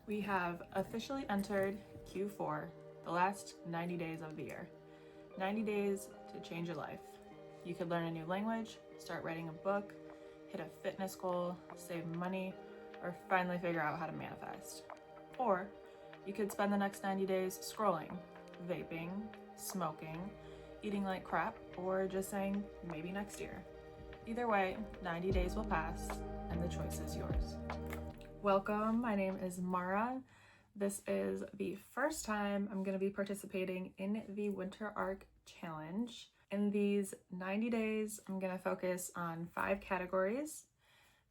We have officially entered Q4, the last 90 days of the year. 90 days to change your life. You could learn a new language, start writing a book, hit a fitness goal, save money, or finally figure out how to manifest. Or you could spend the next 90 days scrolling, vaping, smoking, eating like crap, or just saying maybe next year. Either way, 90 days will pass and the choice is yours. Welcome, my name is Mara. This is the first time I'm going to be participating in the Winter Arc Challenge. In these 90 days, I'm going to focus on 5 categories: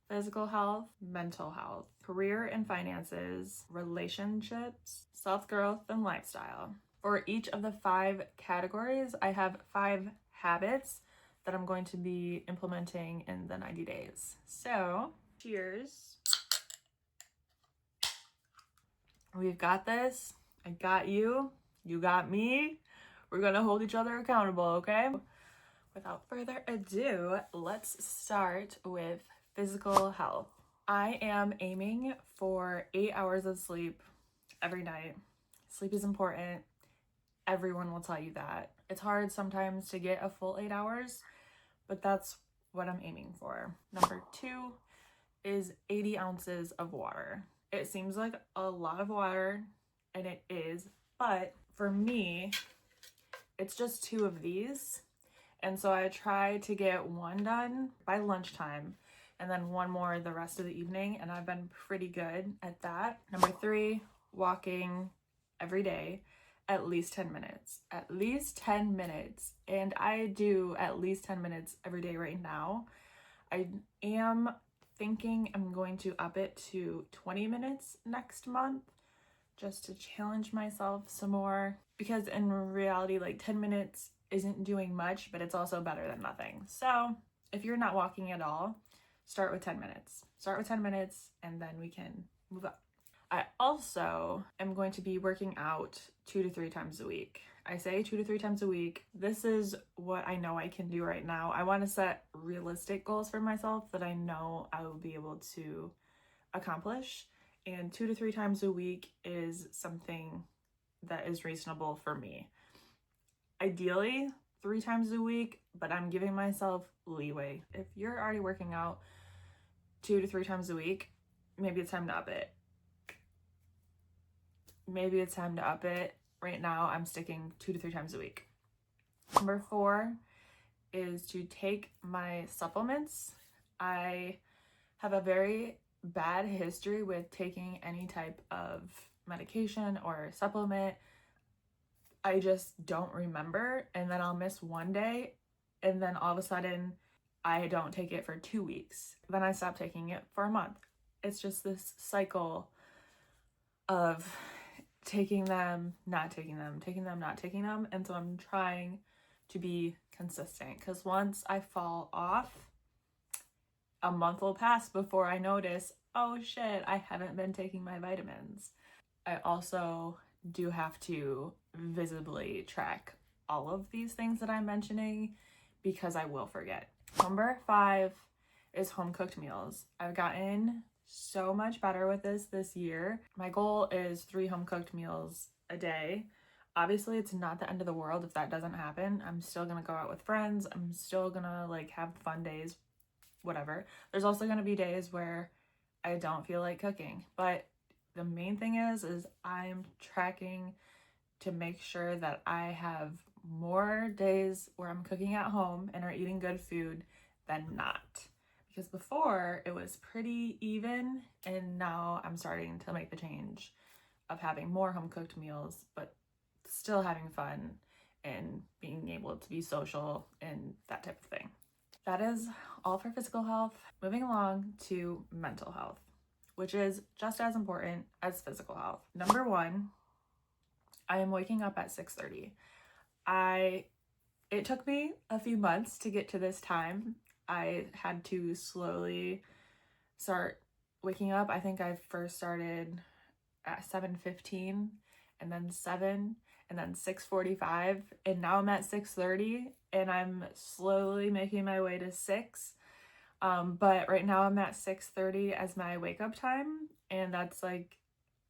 physical health, mental health, career and finances, relationships, self-growth, and lifestyle. For each of the 5 categories, I have 5 habits that I'm going to be implementing in the 90 days. So, cheers. We've got this. I got you. You got me. We're gonna hold each other accountable, okay? Without further ado, let's start with physical health. I am aiming for 8 hours of sleep every night. Sleep is important. Everyone will tell you that. It's hard sometimes to get a full 8 hours, but that's what I'm aiming for. Number 2 is 80 ounces of water. It seems like a lot of water, and it is, but for me, it's just 2 of these. And so I try to get 1 done by lunchtime and then 1 more the rest of the evening, and I've been pretty good at that. Number 3, walking every day, at least 10 minutes. At least 10 minutes. And I do at least 10 minutes every day right now. I am thinking I'm going to up it to 20 minutes next month just to challenge myself some more, because in reality, like 10 minutes isn't doing much, but it's also better than nothing. So if you're not walking at all, start with 10 minutes. Start with 10 minutes and then we can move up. I also am going to be working out 2 to 3 times a week. I say 2 to 3 times a week. This is what I know I can do right now. I want to set realistic goals for myself that I know I will be able to accomplish. And 2 to 3 times a week is something that is reasonable for me. Ideally, 3 times a week, but I'm giving myself leeway. If you're already working out 2 to 3 times a week, maybe it's time to up it. Maybe it's time to up it. Right now, I'm sticking 2 to 3 times a week. Number 4 is to take my supplements. I have a very bad history with taking any type of medication or supplement. I just don't remember, and then I'll miss 1 day, and then all of a sudden, I don't take it for 2 weeks. Then I stop taking it for a month. It's just this cycle of taking them, not taking them, taking them, not taking them. And so I'm trying to be consistent, because once I fall off, a month will pass before I notice, oh shit, I haven't been taking my vitamins. I also do have to visibly track all of these things that I'm mentioning, because I will forget. Number 5 is home cooked meals. I've gotten so much better with this year. My goal is 3 home cooked meals a day. Obviously, it's not the end of the world if that doesn't happen. I'm still gonna go out with friends. I'm still gonna like have fun days, whatever. There's also gonna be days where I don't feel like cooking, but the main thing is I'm tracking to make sure that I have more days where I'm cooking at home and are eating good food than not. Because before it was pretty even, and now I'm starting to make the change of having more home cooked meals, but still having fun and being able to be social and that type of thing. That is all for physical health. Moving along to mental health, which is just as important as physical health. Number 1, I am waking up at 6:30. It took me a few months to get to this time. I had to slowly start waking up. I think I first started at 7:15, and then 7, and then 6:45, and now I'm at 6:30, and I'm slowly making my way to 6. But right now I'm at 6:30 as my wake up time, and that's like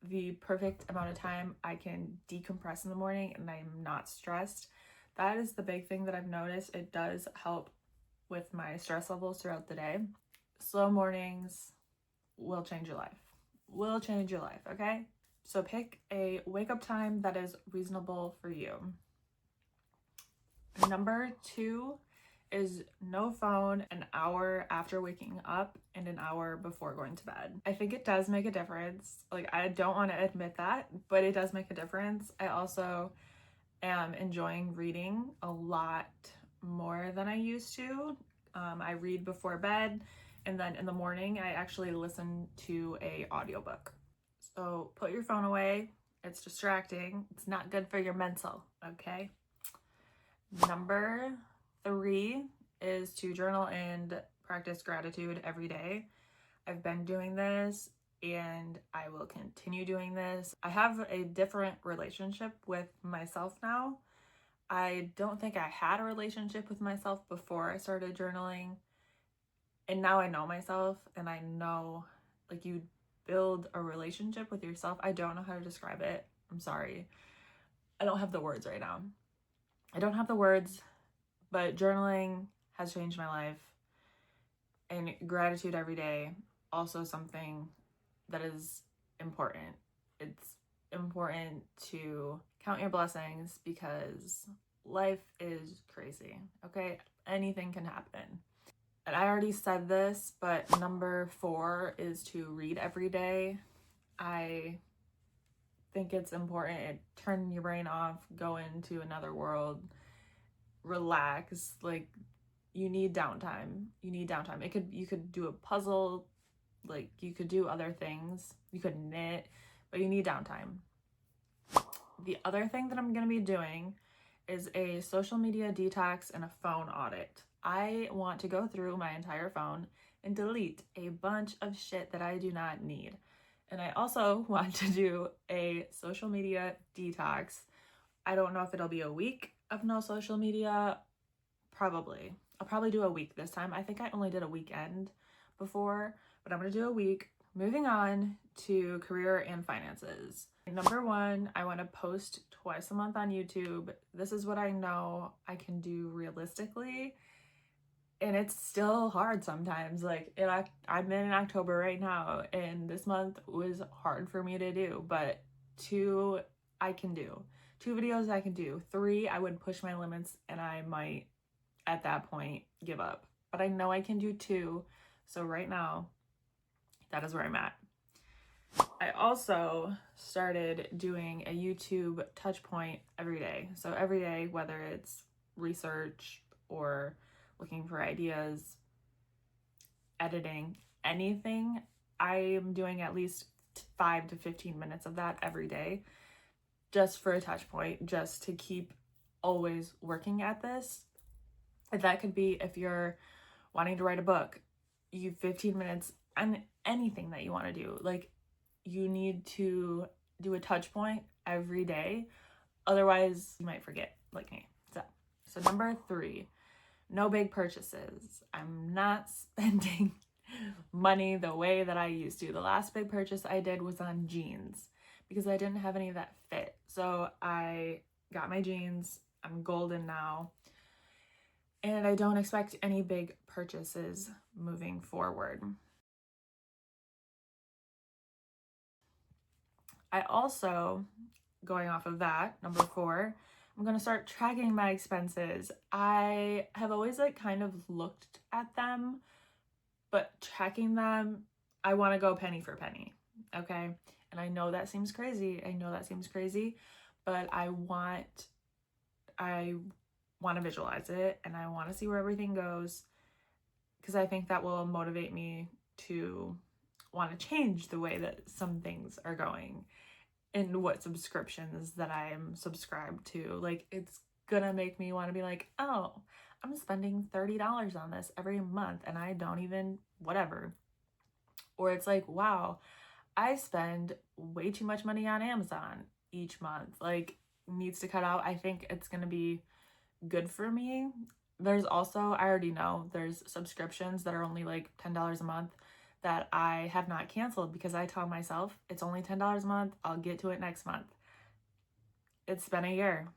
the perfect amount of time I can decompress in the morning and I'm not stressed. That is the big thing that I've noticed. It does help with my stress levels throughout the day. Slow mornings will change your life. Will change your life, okay? So pick a wake up time that is reasonable for you. Number 2 is no phone an hour after waking up and an hour before going to bed. I think it does make a difference. Like, I don't want to admit that, but it does make a difference. I also am enjoying reading a lot more than I used to. I read before bed, and then in the morning I actually listen to a audiobook. So put your phone away. It's distracting. It's not good for your mental, okay? Number 3 is to journal and practice gratitude every day. I've been doing this and I will continue doing this. I have a different relationship with myself now. I don't think I had a relationship with myself before I started journaling. And now I know myself and I know, like, you build a relationship with yourself. I don't know how to describe it. I'm sorry. I don't have the words right now. But journaling has changed my life. And gratitude every day, also something that is important. It's important to count your blessings because life is crazy, okay? Anything can happen. And I already said this, but number 4 is to read every day. I think it's important. Turn your brain off, go into another world, relax. Like, you need downtime. You could do a puzzle, like you could do other things. You could knit, but you need downtime. The other thing that I'm going to be doing is a social media detox and a phone audit. I want to go through my entire phone and delete a bunch of shit that I do not need. And I also want to do a social media detox. I don't know if it'll be a week of no social media. Probably. I'll probably do a week this time. I think I only did a weekend before, but I'm going to do a week. Moving on to career and finances. Number 1, I want to post twice a month on YouTube. This is what I know I can do realistically. And it's still hard sometimes. Like, I'm in October right now, and this month was hard for me to do, but 2 I can do. 2 videos I can do. 3, I would push my limits and I might at that point give up. But I know I can do 2. So right now, that is where I'm at. I also started doing a YouTube touch point every day. So every day, whether it's research or looking for ideas, editing, anything, I'm doing at least 5 to 15 minutes of that every day, just for a touch point, just to keep always working at this. That could be if you're wanting to write a book, you 15 minutes on anything that you want to do. Like, you need to do a touch point every day. Otherwise, you might forget, like me. So number 3, no big purchases. I'm not spending money the way that I used to. The last big purchase I did was on jeans because I didn't have any that fit. So I got my jeans. I'm golden now. And I don't expect any big purchases moving forward. I also, going off of that, number 4, I'm going to start tracking my expenses. I have always kind of looked at them, but tracking them, I want to go penny for penny, okay? And I know that seems crazy. But I want to visualize it, and I want to see where everything goes, because I think that will motivate me to want to change the way that some things are going and what subscriptions that I'm subscribed to. Like, it's gonna make me want to be like, oh, I'm spending $30 on this every month and I don't even whatever. Or it's like, wow, I spend way too much money on Amazon each month. Like, needs to cut out. I think it's gonna be good for me. There's also, I already know there's subscriptions that are only like $10 a month that I have not canceled because I tell myself it's only $10 a month. I'll get to it next month. It's been a year.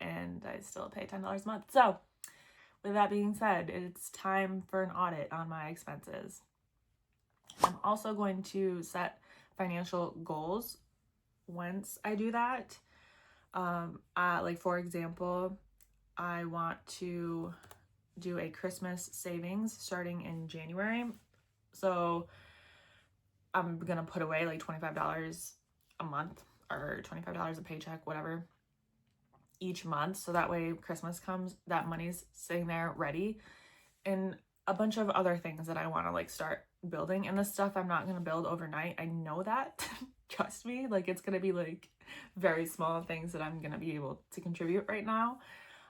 And I still pay $10 a month. So with that being said, it's time for an audit on my expenses. I'm also going to set financial goals once I do that. Like for example, I want to do a Christmas savings starting in January. So I'm gonna put away like $25 a month or $25 a paycheck, whatever, each month. So that way Christmas comes, that money's sitting there ready. And a bunch of other things that I want to like start building. And this stuff I'm not going to build overnight. I know that. Trust me. Like it's going to be like very small things that I'm going to be able to contribute right now.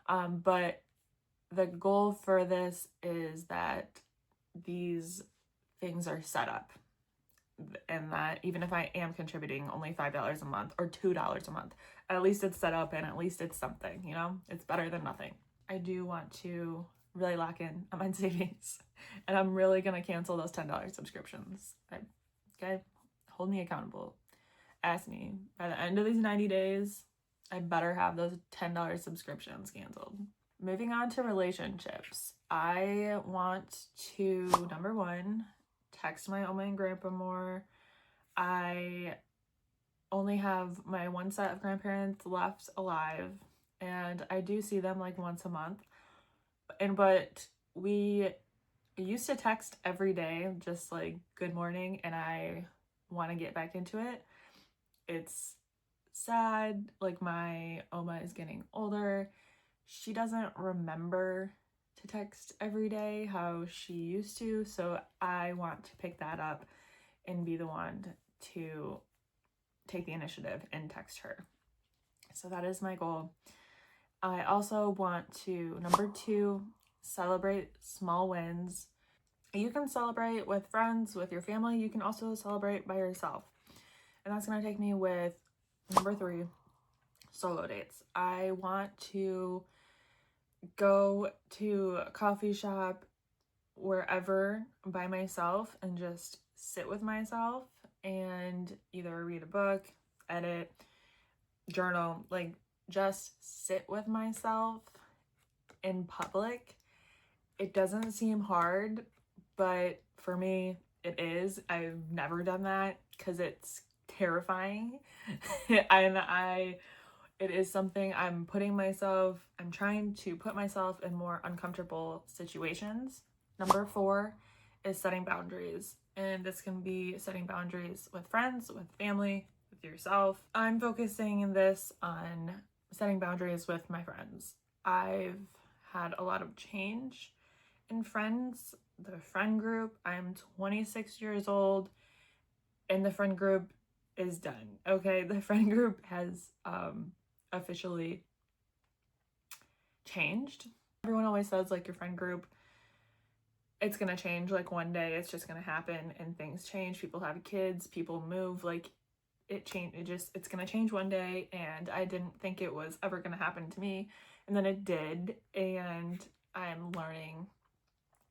But the goal for this is that these things are set up, and that even if I am contributing only $5 a month or $2 a month, at least it's set up and at least it's something, you know, it's better than nothing. I do want to really lock in on my savings, and I'm really going to cancel those $10 subscriptions. Okay, hold me accountable. Ask me by the end of these 90 days, I better have those $10 subscriptions canceled. Moving on to relationships, I want to, number one, text my Oma and Grandpa more. I only have my one set of grandparents left alive, and I do see them like once a month. But we used to text every day, just like good morning, and I want to get back into it. It's sad. Like my Oma is getting older. She doesn't remember to text every day how she used to, so I want to pick that up and be the one to take the initiative and text her. So that is my goal. I also want to, number two, celebrate small wins. You can celebrate with friends, with your family. You can also celebrate by yourself. And that's going to take me with number three, solo dates. I want to go to a coffee shop, wherever, by myself and just sit with myself and either read a book, edit, journal, like just sit with myself in public. It doesn't seem hard, but for me it is. I've never done that because it's terrifying. It is something I'm trying to put myself in more uncomfortable situations. Number four is setting boundaries. And this can be setting boundaries with friends, with family, with yourself. I'm focusing this on setting boundaries with my friends. I've had a lot of change in friends. The friend group, I'm 26 years old, and the friend group is done. Okay, the friend group has officially changed. Everyone always says like your friend group, it's gonna change like one day, it's just gonna happen, and things change. People have kids, people move, like it's gonna change one day, and I didn't think it was ever gonna happen to me, and then it did. And I'm learning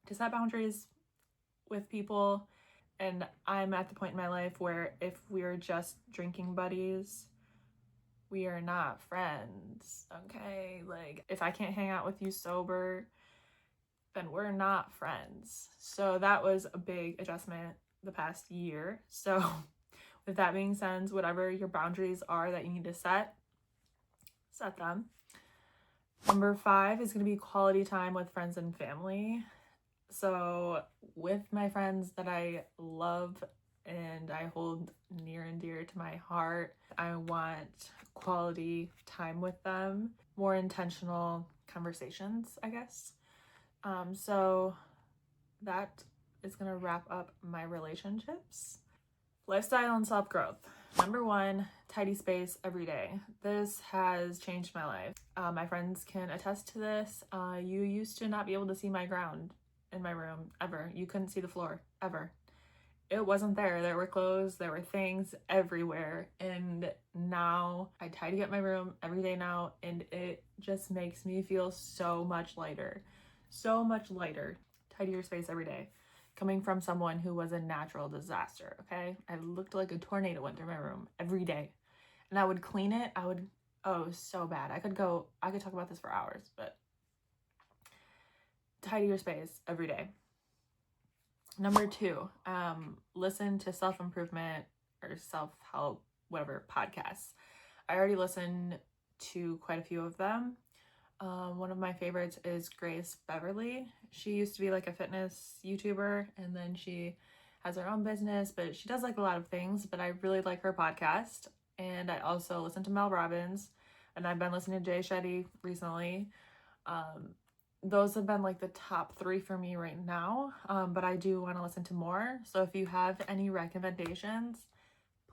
to set boundaries with people, and I'm at the point in my life where if we're just drinking buddies, we are not friends. Okay, like if I can't hang out with you sober, then we're not friends. So that was a big adjustment the past year. So with that being said, whatever your boundaries are that you need to set them. Number five is going to be quality time with friends and family. So with my friends that I love and I hold near and dear to my heart, I want quality time with them, more intentional conversations, I guess. So that is going to wrap up my relationships. Lifestyle and self-growth. Number one, tidy space every day. This has changed my life. My friends can attest to this. You used to not be able to see my ground in my room ever. You couldn't see the floor ever. It wasn't there. There were clothes, there were things everywhere. And now I tidy up my room every day now, and it just makes me feel so much lighter. So much lighter. Tidy your space every day. coming from someone who was a natural disaster, okay? I looked like a tornado went through my room every day. And I would clean it. Oh, it was so bad. I could talk about this for hours, but tidy your space every day. Number 2, listen to self-improvement or self-help, whatever, podcasts. I already listened to quite a few of them. One of my favorites is Grace Beverly. She used to be like a fitness YouTuber, and then she has her own business, but she does like a lot of things, but I really like her podcast. And I also listen to Mel Robbins, and I've been listening to Jay Shetty recently. Those have been like the top 3 for me right now, but I do want to listen to more. So if you have any recommendations,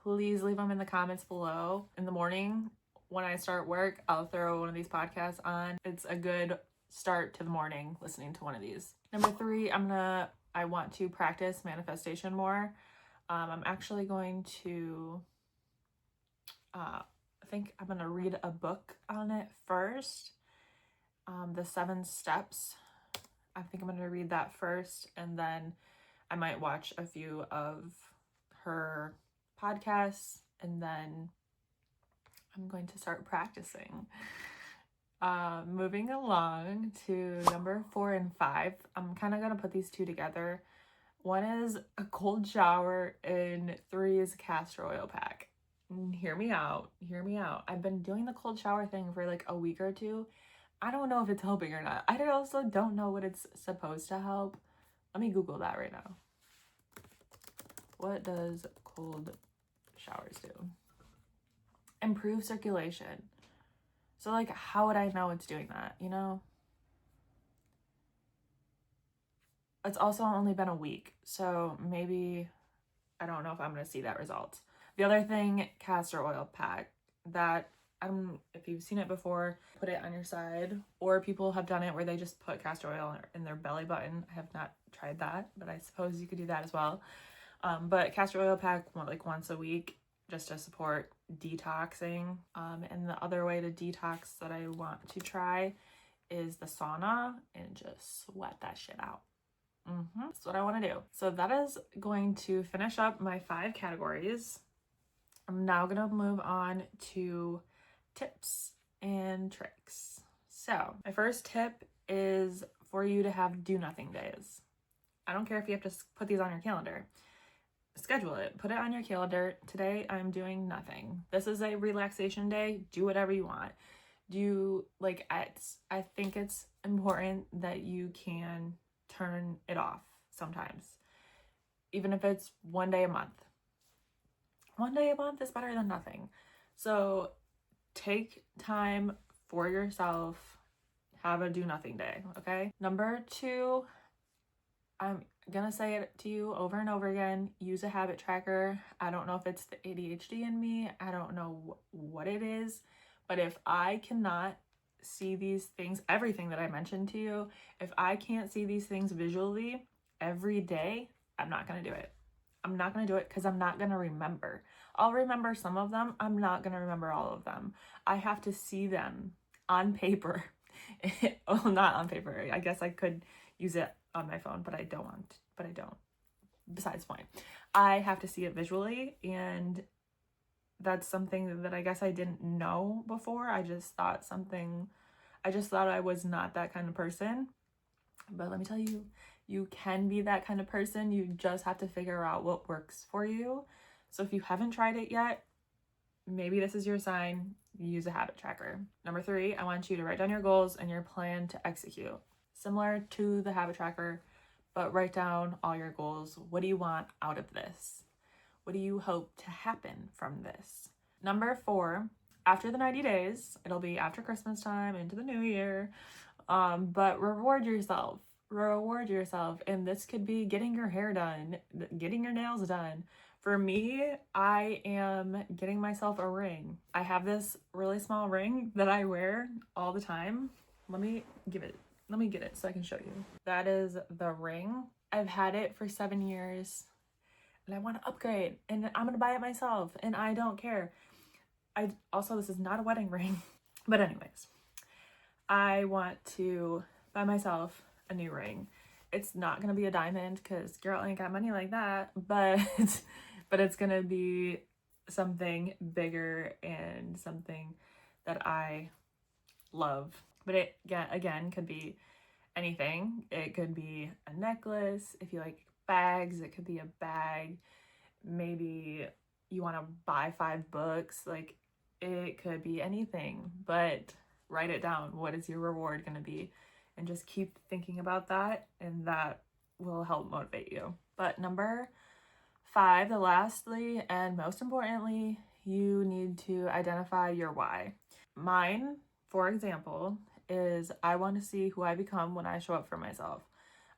please leave them in the comments below. In the morning, when I start work, I'll throw one of these podcasts on. It's a good start to the morning listening to one of these. Number 3, I want to practice manifestation more. I'm actually going to, I think I'm going to read a book on it first. The 7 Steps. I think I'm going to read that first, and then I might watch a few of her podcasts, and then I'm going to start practicing. Moving along to number 4 and 5. I'm kind of going to put these 2 together. 1 is a cold shower, and 3 is a castor oil pack. Hear me out. I've been doing the cold shower thing for like a week or 2. I don't know if it's helping or not. I also don't know what it's supposed to help. Let me Google that right now. What does cold showers do? Improve circulation. So like, how would I know it's doing that, you know? It's also only been a week, so maybe I don't know if I'm going to see that result. The other thing, castor oil pack, that if you've seen it before, put it on your side, or people have done it where they just put castor oil in their belly button. I have not tried that, but I suppose you could do that as well. But castor oil pack like once a week, just to support detoxing. And the other way to detox that I want to try is the sauna, and just sweat that shit out. That's what I want to do. So that is going to finish up my 5 categories. I'm now going to move on to tips and tricks. So my first tip is for you to have do nothing days. I don't care if you have to put these on your calendar. Schedule it. Put it on your calendar. Today I'm doing nothing. This is a relaxation day. Do whatever you want. I think it's important that you can turn it off sometimes. Even if it's 1 day a month. 1 day a month is better than nothing. So take time for yourself. Have a do nothing day, okay? Number 2, I'm gonna say it to you over and over again. Use a habit tracker. I don't know if it's the ADHD in me. I don't know what it is. But if I cannot see these things, everything that I mentioned to you, if I can't see these things visually every day, I'm not gonna do it. I'm not going to do it because I'm not going to remember. I'll remember some of them. I'm not going to remember all of them. I have to see them on paper. Well, not on paper. I guess I could use it on my phone, but I don't. Besides the point. I have to see it visually, and that's something that I guess I didn't know before. I just thought I was not that kind of person. But let me tell you, you can be that kind of person. You just have to figure out what works for you. So if you haven't tried it yet, maybe this is your sign. Use a habit tracker. Number 3, I want you to write down your goals and your plan to execute. Similar to the habit tracker, but write down all your goals. What do you want out of this? What do you hope to happen from this? Number 4, after the 90 days, it'll be after Christmas time, into the new year, but reward yourself. And this could be getting your hair done, getting your nails done. For me, I am getting myself a ring. I have this really small ring that I wear all the time. Let me get it so I can show you. That is the ring. I've had it for 7 years, and I want to upgrade, and I'm gonna buy it myself, and I don't care. This is not a wedding ring, but anyways, I want to buy myself a new ring. it's not gonna be a diamond because girl ain't got money like that, but but it's gonna be something bigger and something that I love. But it, yeah, again, could be anything. It could be a necklace. If you like bags, it could be a bag. Maybe you want to buy 5 books. Like, it could be anything, but write it down. What is your reward going to be? And just keep thinking about that, and that will help motivate you. But number 5, the lastly and most importantly, you need to identify your why. Mine, for example, is I want to see who I become when I show up for myself.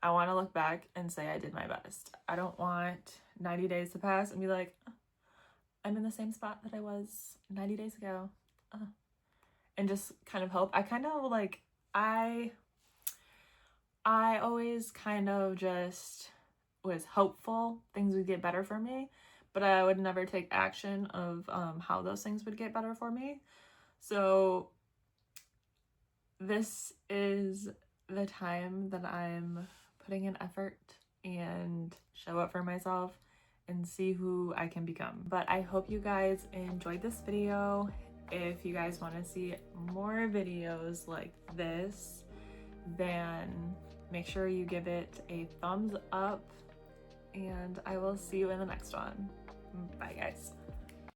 I want to look back and say I did my best. I don't want 90 days to pass and be like, I'm in the same spot that I was 90 days ago. And just kind of hope. I kind of like, I always kind of just was hopeful things would get better for me, but I would never take action of how those things would get better for me. So this is the time that I'm putting in effort and show up for myself and see who I can become. But I hope you guys enjoyed this video. If you guys want to see more videos like this, then make sure you give it a thumbs up, and I will see you in the next one. Bye, guys.